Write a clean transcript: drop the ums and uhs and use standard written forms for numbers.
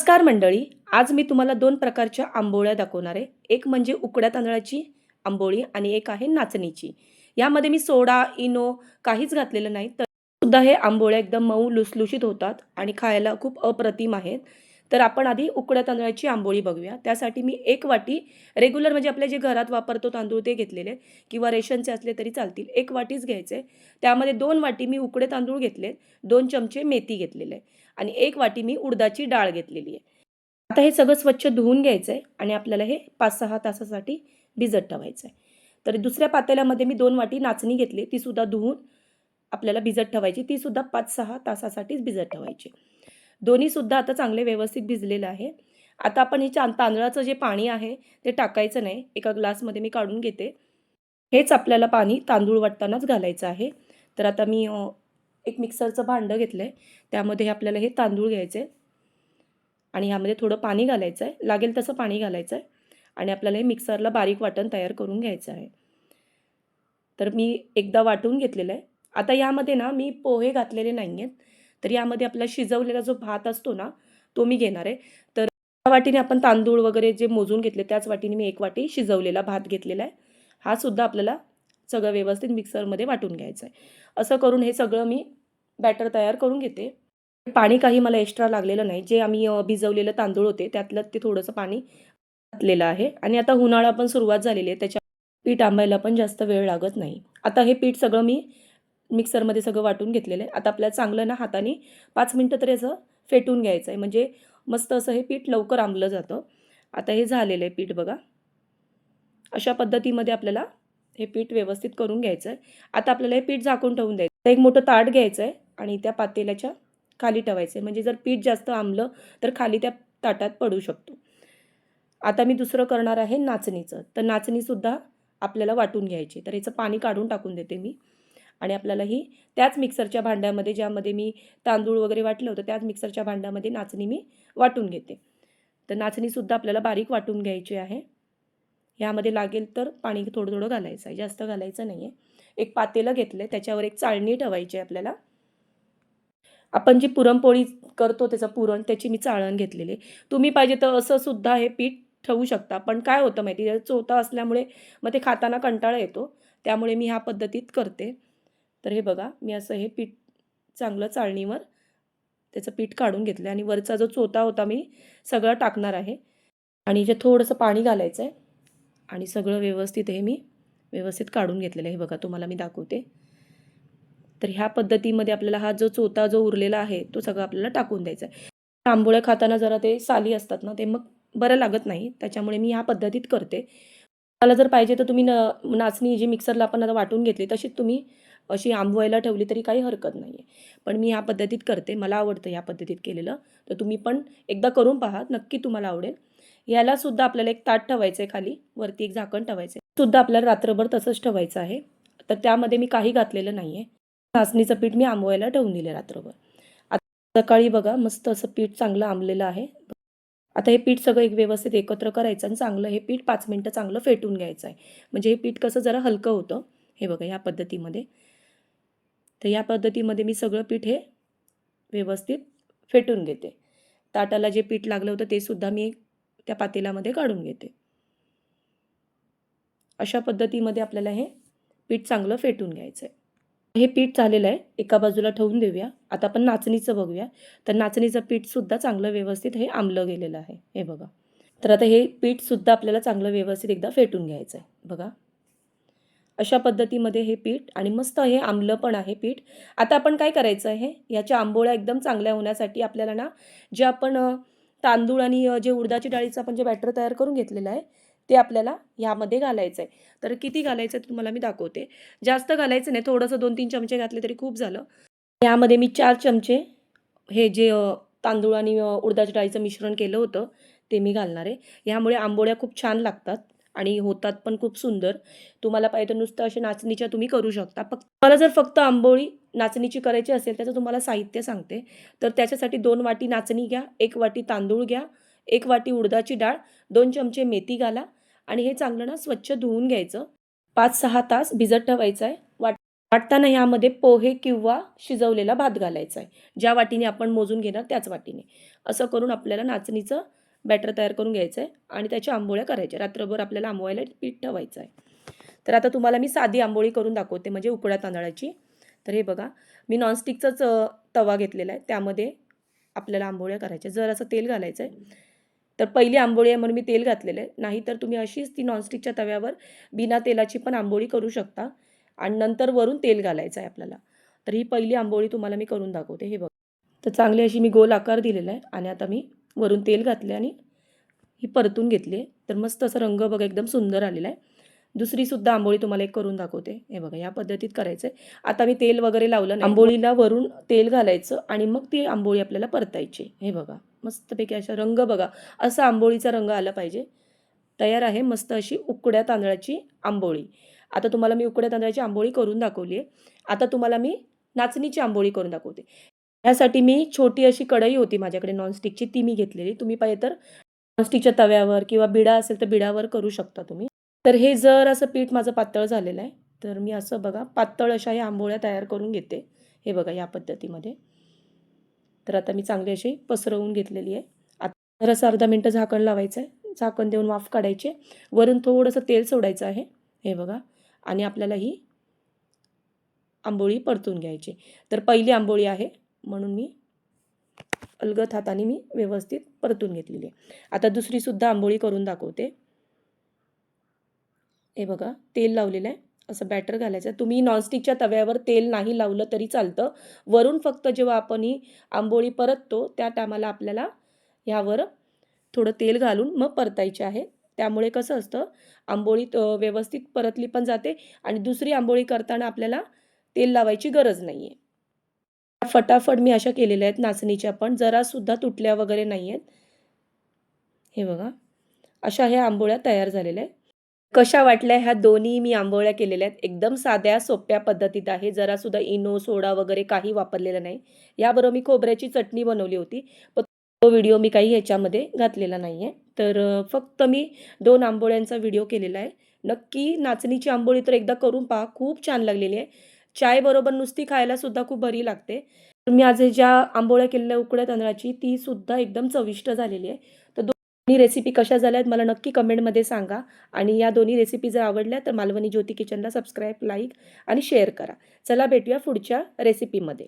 नमस्कार मंडळी, आज मी तुम्हाला 2 प्रकारच्या आंबोळ्या दाखवणार आहे. एक म्हणजे उकड्या तांदळाची आंबोळी आणि एक आहे नाचणीची. यामध्ये मी सोडा, इनो काहीच घातलेलं नाही. तरीसुद्धा हे आंबोळ्या एकदम मऊ लुसलुशीत होतात आणि खायला खूप अप्रतिम आहेत. तर आपण आधी उकड्या तांदळाची आंबोळी बघूया. त्यासाठी मी 1 वाटी रेग्युलर म्हणजे आपल्या जे घरात वापरतो तांदूळ ते घेतलेले किंवा रेशनचे असले तरी चालतील. 1 वाटीच घ्यायचे. त्यामध्ये 2 वाटी मी उकडे तांदूळ घेतलेत, 2 चमचे मेथी घेतलेले आहे आणि 1 वाटी मी उडदाची डाळ घेतलेली आहे. आता हे सगळं स्वच्छ धुवून घ्यायचं आहे आणि आपल्याला हे 5-6 तासासाठी भिजत ठेवायचं आहे. तर दुसऱ्या पातेल्यामध्ये मी 2 वाटी नाचणी घेतली, तीसुद्धा धुवून आपल्याला भिजत ठेवायची. तीसुद्धा 5-6 तासासाठीच भिजत ठेवायची. दोन्हीसुद्धा आता चांगले व्यवस्थित भिजलेलं आहे. आता आपण हे तांदळाचं जे पाणी आहे ते टाकायचं नाही. एका ग्लासमध्ये मी काढून घेते. हेच आपल्याला पाणी तांदूळ वाटतानाच घालायचं आहे. तर आता मी एक मिक्सरचं भांडं घेतलं आहे. त्यामध्ये आपल्याला हे तांदूळ घ्यायचे आणि ह्यामध्ये थोडं पाणी घालायचं आहे. लागेल तसं पाणी घालायचं आहे आणि आपल्याला हे मिक्सरला बारीक वाटण तयार करून घ्यायचं आहे. तर मी एकदा वाटून घेतलेलं आहे. आता यामध्ये ना मी पोहे घातलेले नाही आहेत. तर यामध्ये आपला शिजवलेला जो भात असतो ना, तो मी घेणार आहे. तर त्या वाटीने आपण तांदूळ वगैरे जे मोजून घेतले त्याच वाटीने मी 1 वाटी शिजवलेला भात घेतलेला आहे. हा सुद्धा आपल्याला सगळं व्यवस्थित मिक्सरमध्ये वाटून घ्यायचं आहे. असं करून हे सगळं मी बॅटर तयार करून घेते. पाणी काही मला एक्स्ट्रा लागलेलं नाही. जे आम्ही भिजवलेलं तांदूळ होते त्यातलं ते थोडंसं पाणी घातलेलं आहे आणि आता उन्हाळा पण सुरुवात झालेली आहे. त्याच्या पीठ आंबायला पण जास्त वेळ लागत नाही. आता हे पीठ सगळं मी मिक्सरमध्ये सगळं वाटून घेतलेलं आहे. आता आपल्याला चांगलं ना हाताने 5 मिनिटं तरी असं फेटून घ्यायचं आहे. म्हणजे मस्त असं हे पीठ लवकर आंबलं जातं. आता हे झालेलं आहे पीठ बघा. अशा पद्धतीमध्ये आपल्याला हे पीठ व्यवस्थित करून घ्यायचं आहे. आता आपल्याला हे पीठ झाकून ठेवून द्यायचं. एक मोठं ताट घ्यायचं आहे आणि त्या पातेल्याच्या खाली ठेवायचं आहे. म्हणजे जर पीठ जास्त आंबलं तर खाली त्या ताटात पडू शकतो. आता मी दुसरं करणार आहे नाचणीचं. तर नाचणीसुद्धा आपल्याला वाटून घ्यायची. तर याचं पाणी काढून टाकून देते मी आणि आपल्याला ही त्याच मिक्सरच्या भांड्यामध्ये ज्यामध्ये मी तांदूळ वगैरे वाटलं होतं त्याच मिक्सरच्या भांड्यामध्ये नाचणी मी वाटून घेते. तर नाचणीसुद्धा आपल्याला बारीक वाटून घ्यायची आहे. यामध्ये लागेल तर पाणी थोडं-थोडं घालायचं आहे. जास्त घालायचं नाही आहे. एक पातेलं घेतलं आहे. त्याच्यावर एक चाळणी ठेवायची आहे आपल्याला. आपण जी पुरणपोळी करतो त्याचं पुरण त्याची मी चाळण घेतलेली आहे. तुम्ही पाहिजे तर असं सुद्धा हे पीठ ठेवू शकता. पण काय होतं माहिती आहे चोथा असल्यामुळे मग ते खाताना कंटाळा येतो. त्यामुळे मी ह्या पद्धतीत करते. तर हे बघा मी असं हे पीठ चांगलं चाळणीवर त्याचं पीठ काढून घेतलं आणि वरचा जो चोथा होता मी सगळं टाकणार आहे आणि जे थोडंसं पाणी घालायचं आहे आणि सगळं व्यवस्थित हे मी व्यवस्थित काढून घेतलेलं आहे. हे बघा तुम्हाला मी दाखवते. तर ह्या पद्धतीमध्ये आपल्याला हा जो चोथा जो उरलेला आहे तो सगळा आपल्याला टाकून द्यायचा आहे. आंबोळ्या खाताना जरा ते साली असतात ना ते मग बरं लागत नाही. त्याच्यामुळे मी ह्या पद्धतीत करते. मला जर पाहिजे तर तुम्ही नाचणी जी मिक्सरला आपण आता वाटून घेतली तशीच तुम्ही अशी आंबवायला ठेवली तरी काही हरकत नाही आहे. पण मी ह्या पद्धतीत करते. मला आवडतं ह्या पद्धतीत केलेलं. तर तुम्ही पण एकदा करून पहा. नक्की तुम्हाला आवडेल. यालासुद्धा आपल्याला एक ताट ठेवायचं आहे खाली. वरती एक झाकण ठेवायचं आहे. सुद्धा आपल्याला रात्रभर तसंच ठेवायचं आहे. तर त्यामध्ये मी काही घातलेलं नाही आहे. नाचणीचं पीठ मी आंबवायला ठेवून दिले रात्रभर. आता सकाळी बघा मस्त असं पीठ चांगलं आंबलेलं आहे. आता हे पीठ सगळं एक व्यवस्थित एकत्र करायचं आणि चांगलं हे पीठ 5 मिनिटं चांगलं फेटून घ्यायचं आहे. म्हणजे हे पीठ कसं जरा हलकं होतं. हे बघा ह्या पद्धतीमध्ये. तर या पद्धतीमध्ये मी सगळं पीठ हे व्यवस्थित फेटून घेते. ताटाला जे पीठ लागलं होतं ते सुद्धा मी त्या पातेल्यामध्ये काढून घेते. अशा पद्धतीमध्ये आपल्याला हे पीठ चांगलं फेटून घ्यायचं आहे. हे पीठ झालेलं आहे. एका बाजूला ठेवून देऊया. आता आपण नाचणीचं बघूया. तर नाचणीचं पीठसुद्धा चांगलं व्यवस्थित हे आंबलं गेलेलं आहे. हे बघा. तर आता हे पीठसुद्धा आपल्याला चांगलं व्यवस्थित एकदा फेटून घ्यायचं आहे. बघा. अशा पद्धतीमध्ये हे पीठ आणि मस्त हे आंबलं पण आहे पीठ. आता आपण काय करायचं आहे, याच्या आंबोळ्या एकदम चांगल्या होण्यासाठी आपल्याला ना, जे आपण तांदूळ आणि जे उडदाची डाळीचं आपण जे बॅटर तयार करून घेतलेलं आहे, ते आपल्याला यामध्ये घालायचं आहे. तर किती घालायचं आहे तुम्हाला मी दाखवते. जास्त घालायचं नाही, थोडंसं 2-3 चमचे घातले तरी खूप झालं. यामध्ये मी 4 चमचे हे जे तांदूळ आणि उडदाच्या डाळीचं मिश्रण केलं होतं, ते मी घालणार आहे. ह्यामुळे आंबोळ्या खूप छान लागतात आणि होतात पण खूप सुंदर. तुम्हाला पाहिजे तर नुसतं अशा नाचणीच्या तुम्ही करू शकता. तुम्हाला जर फक्त आंबोळी नाचणीची करायची असेल, त्याचं तुम्हाला साहित्य सांगते. तर त्याच्यासाठी 2 वाटी नाचणी घ्या, 1 वाटी तांदूळ घ्या, 1 वाटी उडदाची डाळ, 2 चमचे मेथी घाला आणि हे चांगलं ना स्वच्छ धुवून घ्यायचं. 5-6 तास भिजत ठेवायचं आहे. वाटताना ह्यामध्ये पोहे किंवा शिजवलेला भात घालायचा आहे. ज्या वाटीने आपण मोजून घेणार त्याच वाटीने. असं करून आपल्याला नाचणीचं बॅटर तयार करून घ्यायचं आहे आणि त्याच्या आंबोळ्या करायच्या. रात्रभर आपल्याला आंबवायला पीठ ठेवायचं आहे. तर आता तुम्हाला मी साधी आंबोळी करून दाखवते, म्हणजे उकड्या तांदळाची. तर हे बघा, मी नॉनस्टिकचाच तवा घेतलेला आहे. त्यामध्ये आपल्याला आंबोळ्या करायच्या. जरासं तेल घालायचं आहे. तर पहिली आंबोळी आहे म्हणून मी तेल घातलेलं आहे. नाहीतर तुम्ही अशीच ती नॉनस्टिकच्या तव्यावर बिना तेलाची पण आंबोळी करू शकता आणि नंतर वरून तेल घालायचं आहे आपल्याला. तर ही पहिली आंबोळी तुम्हाला मी करून दाखवते. हे बघा. तर चांगली अशी मी गोल आकार दिलेला आहे आणि आता मी वरून तेल घातले आणि ही परतून घेतली आहे. तर मस्त असा रंग बघा एकदम सुंदर आलेला आहे. दुसरीसुद्धा आंबोळी तुम्हाला एक करून दाखवते. हे बघा, या पद्धतीत करायचं आहे. आता मी तेल वगैरे लावलं नाही. आंबोळीला वरून तेल घालायचं आणि मग ती आंबोळी आपल्याला परतायची. हे बघा, मस्तपैकी अशा रंग बघा, असा आंबोळीचा रंग आला पाहिजे. तयार आहे मस्त अशी उकड्या तांदळाची आंबोळी. आता तुम्हाला मी उकड्या तांदळाची आंबोळी करून दाखवली आहे. आता तुम्हाला मी नाचणीची आंबोळी करून दाखवते. यासाठी मी छोटी अशी कढई होती माझ्याकडे नॉनस्टिकची, ती मी घेतलेली. तुम्ही पाहिजे तर नॉनस्टिकच्या तव्यावर किंवा बिडा असेल तर बिडावर करू शकता तुम्ही. तर हे जर असं पीठ माझं पातळ झालेलं आहे. तर मी असं बघा पातळ अशा ह्या आंबोळ्या तयार करून घेते. हे बघा या पद्धतीमध्ये. तर आता मी चांगली अशी पसरवून घेतलेली आहे. आता जरासं अर्धा मिनटं झाकण लावायचं आहे. झाकण देऊन वाफ काढायची. वरून थोडंसं तेल सोडायचं आहे. हे बघा, आणि आपल्याला ही आंबोळी परतून घ्यायची. तर पहिली आंबोळी आहे म्हणून मी अलगद हाताने मी व्यवस्थित परतून घेतलेली आहे. आता दुसरीसुद्धा आंबोळी करून दाखवते. हे बघा, तेल लावलेलं आहे. असं बॅटर घालायचं. तुम्ही नॉनस्टिकच्या तव्यावर तेल नाही लावलं तरी चालतं. वरून फक्त जेव्हा आपण ही आंबोळी परततो त्या टायमाला आपल्याला ह्यावर थोडं तेल घालून मग परतायचे आहे. त्यामुळे कसं असतं, आंबोळी व्यवस्थित परतली पण जाते आणि दुसरी आंबोळी करताना आपल्याला तेल लावायची गरज नाही आहे. फटाफट मी अशा केलेल्या आहेत नाचणीच्या पण, जरासुद्धा तुटल्या वगैरे नाही आहेत. हे बघा, अशा ह्या आंबोळ्या तयार झालेल्या आहेत. कशा वाटल्या ह्या दोन्ही मी आंबोळ्या केलेल्या आहेत. एकदम साध्या सोप्या पद्धतीत आहे. जरासुद्धा इनो, सोडा वगैरे काही वापरलेलं नाही. याबरोबर मी खोबऱ्याची चटणी बनवली होती. पण तो व्हिडिओ मी काही ह्याच्यामध्ये घातलेला नाही आहे. तर फक्त मी 2 आंबोळ्यांचा व्हिडिओ केलेला आहे. नक्की नाचणीची आंबोळी तर एकदा करून पहा. खूप छान लागलेली आहे. चायबरोबर नुसती खायलासुद्धा खूप बरी लागते. तर मी आज ज्या आंबोळ्या केलेल्या उकड्या तांदळाची तीसुद्धा एकदम चविष्ट झालेली आहे. तर दोन्ही रेसिपी कशा झाल्यात मला नक्की कमेंटमध्ये सांगा. आणि या दोन्ही रेसिपी जर आवडल्या तर मालवणी ज्योती किचनला सबस्क्राईब, लाईक आणि शेअर करा. चला भेटूया पुढच्या रेसिपीमध्ये.